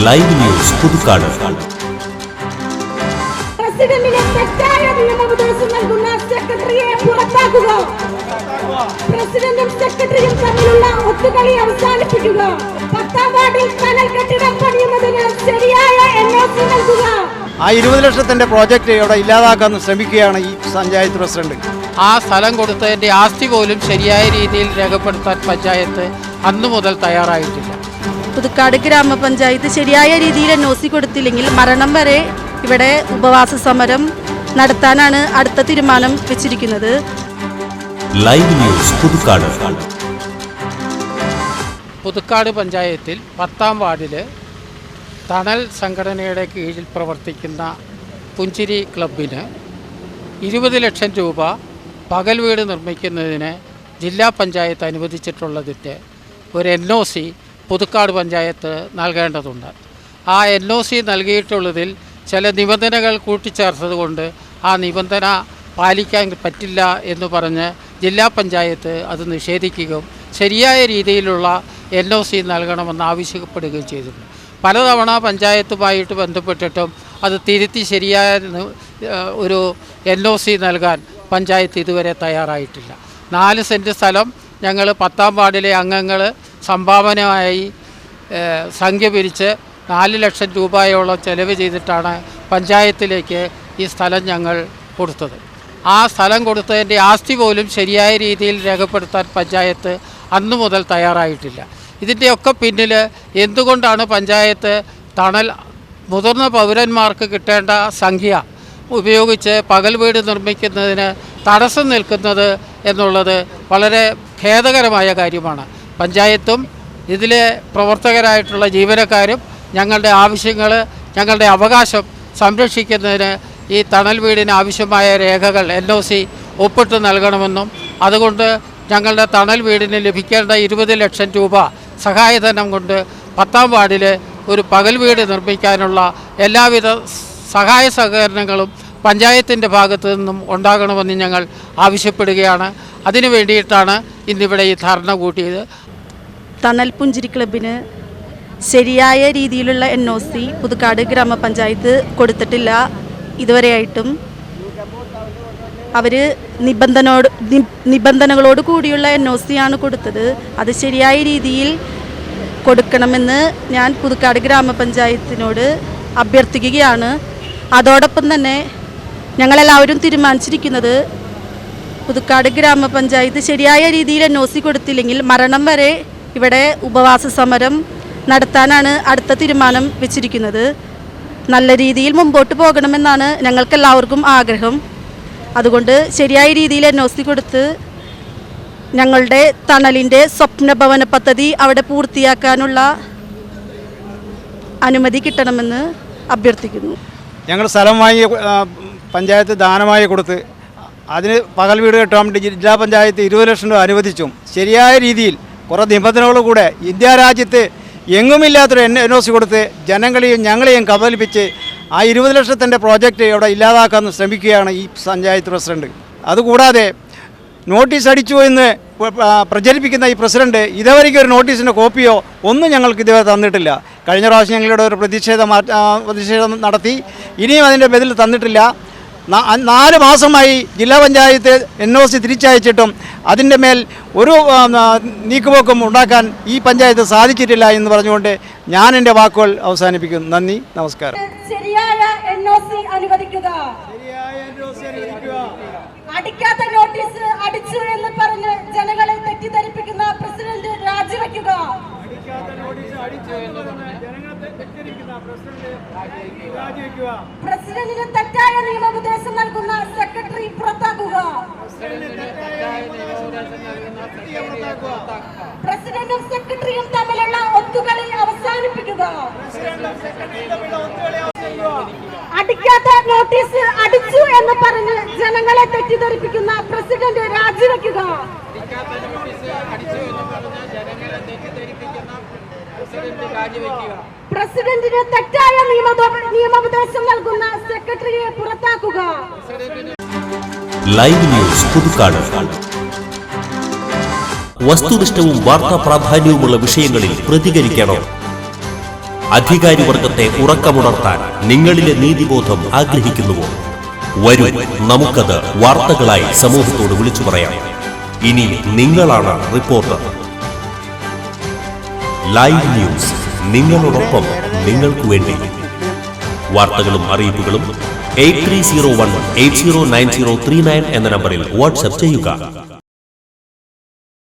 Live news Puthukkad. പ്രസിഡന്റിന് തെറ്റായ നിയമോപദേശം നൽകുന്ന സെക്രട്ടറിയെ പുറത്താക്കുക. പ്രസിഡന്റും സെക്രട്ടറിയും തമ്മിലുള്ള ഒത്തുകളി അവസാനിപ്പിക്കുക. 10ാം വാർഡിൽ ടണൽ കെട്ടിടം പണിയുന്നതിന് ശരിയായ NOC നൽകുക. ആ 20 ലക്ഷത്തിന്റെ പ്രോജക്റ്റ് ഇവിടെ ഇല്ലാതാക്കാൻ ശ്രമിക്കുകയാണ് ഈ പഞ്ചായത്ത് പ്രസിഡന്റ്. ആ സ്ഥലം കൊടുത്തതിൻ്റെ ആസ്തി പോലും ശരിയായ രീതിയിൽ രേഖപ്പെടുത്താൻ പഞ്ചായത്ത് അന്നു മുതൽ തയ്യാറായിട്ടില്ല. പുതുക്കാട് ഗ്രാമപഞ്ചായത്ത് ശരിയായ രീതിയിൽ NOC കൊടുത്തില്ലെങ്കിൽ മരണം വരെ ഇവിടെ ഉപവാസ സമരം നടത്താനാണ് അടുത്ത തീരുമാനം വെച്ചിരിക്കുന്നത്. Live news Puthukkad. പുതുക്കാട് പഞ്ചായത്തിൽ 10ാം വാർഡിൽ തണൽ സംഘടനയുടെ കീഴിൽ പ്രവർത്തിക്കുന്ന പുഞ്ചിരി ക്ലബിന് 20 ലക്ഷം രൂപ പകൽ വീട് നിർമ്മിക്കുന്നതിന് ജില്ലാ പഞ്ചായത്ത് അനുവദിച്ചിട്ടുള്ളതിൻ്റെ ഒരു NOC പുതുക്കാട് പഞ്ചായത്ത് നൽകേണ്ടതുണ്ട്. ആ NOC നൽകിയിട്ടുള്ളതിൽ ചില നിബന്ധനകൾ കൂട്ടിച്ചേർത്തതുകൊണ്ട് ആ നിബന്ധന പാലിക്കാൻ പറ്റില്ല എന്ന് പറഞ്ഞ് ജില്ലാ പഞ്ചായത്ത് അത് നിഷേധിക്കുകയും ശരിയായ രീതിയിലുള്ള NOC നൽകണമെന്ന് ആവശ്യപ്പെടുകയും ചെയ്തിട്ടുണ്ട്. പലതവണ പഞ്ചായത്തുമായിട്ട് ബന്ധപ്പെട്ടിട്ടും അത് തിരുത്തി ശരിയായ ഒരു NOC നൽകാൻ പഞ്ചായത്ത് ഇതുവരെ തയ്യാറായിട്ടില്ല. 4 സെൻറ്റ് സ്ഥലം ഞങ്ങൾ 10ാം വാർഡിലെ അംഗങ്ങൾ സംഭാവനയായി സംഖ്യ പിരിച്ച് 4 ലക്ഷം രൂപയോളം ചെലവ് ചെയ്തിട്ടാണ് പഞ്ചായത്തിലേക്ക് ഈ സ്ഥലം ഞങ്ങൾ കൊടുത്തത്. ആ സ്ഥലം കൊടുത്തതിൻ്റെ ആസ്തി പോലും ശരിയായ രീതിയിൽ രേഖപ്പെടുത്താൻ പഞ്ചായത്ത് അന്നു മുതൽ തയ്യാറായിട്ടില്ല. ഇതിൻ്റെയൊക്കെ പിന്നിൽ എന്തുകൊണ്ടാണ് പഞ്ചായത്ത് തണൽ മുതിർന്ന പൗരന്മാർക്ക് കിട്ടേണ്ട സംഖ്യ ഉപയോഗിച്ച് പകൽ വീട് നിർമ്മിക്കുന്നതിന് തടസ്സം നിൽക്കുന്നത് എന്നുള്ളത് വളരെ ഖേദകരമായ കാര്യമാണ്. പഞ്ചായത്തും ഇതിലെ പ്രവർത്തകരായിട്ടുള്ള ജീവനക്കാരും ഞങ്ങളുടെ ആവശ്യങ്ങൾ, ഞങ്ങളുടെ അവകാശം സംരക്ഷിക്കുന്നതിന് ഈ തണൽ വീടിന് ആവശ്യമായ രേഖകൾ NOC ഒപ്പിട്ട് നൽകണമെന്നും അതുകൊണ്ട് ഞങ്ങളുടെ തണൽ വീടിന് ലഭിക്കേണ്ട 20 ലക്ഷം രൂപ സഹായധനം കൊണ്ട് 10ാം വാർഡിൽ ഒരു പകൽ വീട് നിർമ്മിക്കാനുള്ള എല്ലാവിധ സഹായ സഹകരണങ്ങളും പഞ്ചായത്തിൻ്റെ ഭാഗത്തു നിന്നും ഉണ്ടാകണമെന്ന് ഞങ്ങൾ ആവശ്യപ്പെടുകയാണ്. അതിനു വേണ്ടിയിട്ടാണ് ഇന്നിവിടെ ഈ ധർണ കൂട്ടിയത്. തണൽ പുഞ്ചിരി ക്ലബിന് ശരിയായ രീതിയിലുള്ള NOC പുതുക്കാട് ഗ്രാമപഞ്ചായത്ത് കൊടുത്തിട്ടില്ല. ഇതുവരെയായിട്ടും അവർ നിബന്ധനകളോട് കൂടിയുള്ള NOC ആണ് കൊടുത്തത്. അത് ശരിയായ രീതിയിൽ കൊടുക്കണമെന്ന് ഞാൻ പുതുക്കാട് ഗ്രാമപഞ്ചായത്തിനോട് അഭ്യർത്ഥിക്കുകയാണ്. അതോടൊപ്പം തന്നെ ഞങ്ങളെല്ലാവരും തീരുമാനിച്ചിരിക്കുന്നത് പുതുക്കാട് ഗ്രാമപഞ്ചായത്ത് ശരിയായ രീതിയിൽ NOC കൊടുത്തില്ലെങ്കിൽ മരണം വരെ ഇവിടെ ഉപവാസ സമരം നടത്താനാണ് അടുത്ത തീരുമാനം വെച്ചിരിക്കുന്നത്. നല്ല രീതിയിൽ മുമ്പോട്ട് പോകണമെന്നാണ് ഞങ്ങൾക്കെല്ലാവർക്കും ആഗ്രഹം. അതുകൊണ്ട് ശരിയായ രീതിയിൽ NOC കൊടുത്ത് ഞങ്ങളുടെ തണലിൻ്റെ സ്വപ്നഭവന പദ്ധതി അവിടെ പൂർത്തിയാക്കാനുള്ള അനുമതി കിട്ടണമെന്ന് അഭ്യർത്ഥിക്കുന്നു. ഞങ്ങൾ സ്ഥലം വാങ്ങി പഞ്ചായത്ത് ദാനമായി കൊടുത്ത് അതിന് പകൽ വീട് കെട്ടാൻ വേണ്ടി ജില്ലാ പഞ്ചായത്ത് 20 ലക്ഷം രൂപ അനുവദിച്ചും ശരിയായ രീതിയിൽ കുറേ നിബന്ധനകളോടുകൂടെ ഇന്ത്യ രാജ്യത്ത് എങ്ങുമില്ലാത്തൊരു NOC കൊടുത്ത് ജനങ്ങളെയും ഞങ്ങളെയും കബളിപ്പിച്ച് ആ 20 ലക്ഷത്തിൻ്റെ പ്രോജക്റ്റ് ഇവിടെ ഇല്ലാതാക്കാൻ ശ്രമിക്കുകയാണ് ഈ പഞ്ചായത്ത് പ്രസിഡന്റ്. അതുകൂടാതെ നോട്ടീസ് അടിച്ചു എന്ന് പ്രചരിപ്പിക്കുന്ന ഈ പ്രസിഡന്റ് ഇതുവരെയ്ക്കും ഒരു നോട്ടീസിൻ്റെ കോപ്പിയോ ഒന്നും ഞങ്ങൾക്ക് ഇതുവരെ തന്നിട്ടില്ല. കഴിഞ്ഞ പ്രാവശ്യം ഞങ്ങളുടെ ഒരു പ്രതിഷേധം നടത്തി, ഇനിയും അതിൻ്റെ ബദൽ തന്നിട്ടില്ല. 4 മാസമായി ജില്ലാ പഞ്ചായത്ത് NOC തിരിച്ചയച്ചിട്ടും അതിൻ്റെ മേൽ ഒരു നീക്കുപോക്കും ഉണ്ടാക്കാൻ ഈ പഞ്ചായത്ത് സാധിച്ചിട്ടില്ല എന്ന് പറഞ്ഞുകൊണ്ട് ഞാൻ എൻ്റെ വാക്കുകൾ അവസാനിപ്പിക്കുന്നു. നന്ദി, നമസ്കാരം. ശരിയായ NOC അനുവദിക്കുക. അടിക്കാത്ത നോട്ടീസ് അടിച്ചു എന്ന് പറഞ്ഞ് ജനങ്ങളെ തെറ്റിദ്ധരിപ്പിക്കുന്ന പ്രസിഡന്റ് രാജിവെക്കുക. പ്രസിഡന്റിന് തെറ്റായ നിയമോപദേശം നൽകുന്ന സെക്രട്ടറി പുറത്താക്കുക. പ്രസിഡന്റും സെക്രട്ടറിയും തമ്മിലുള്ള ഒത്തുകളി അവസാനിപ്പിക്കുക. അടിക്കാത്ത നോട്ടീസ് അടിച്ചു എന്ന് പറഞ്ഞ് ജനങ്ങളെ തെറ്റിദ്ധരിപ്പിക്കുന്ന പ്രസിഡന്റ് രാജിവെക്കുക. പ്രസിഡന്റിന് തെറ്റായ നിയമോപദേശം നൽകുന്ന സെക്രട്ടറിയെ പുറത്താക്കുക. Live news Puthukkad. വസ്തുനിഷ്ഠവും വാർത്താ പ്രാധാന്യവുമുള്ള വിഷയങ്ങളിൽ പ്രതികരിക്കണം. അധികാരി വർഗത്തെ ഉറക്കമുണർത്താൻ നിങ്ങളിലെ നീതിബോധം ആഗ്രഹിക്കുന്നുവോ? വരൂ, നമുക്കത് വാർത്തകളായി സമൂഹത്തോട് വിളിച്ചു പറയാം. ഇനി നിങ്ങളാണ് റിപ്പോർട്ടർ. ലൈവ് ന്യൂസ്, നിങ്ങളോടൊപ്പം, നിങ്ങൾക്ക് വേണ്ടി. വാർത്തകളും അറിയിപ്പുകളും 8301 809039 എന്ന നമ്പറിൽ വാട്സ്ആപ്പ് ചെയ്യുക.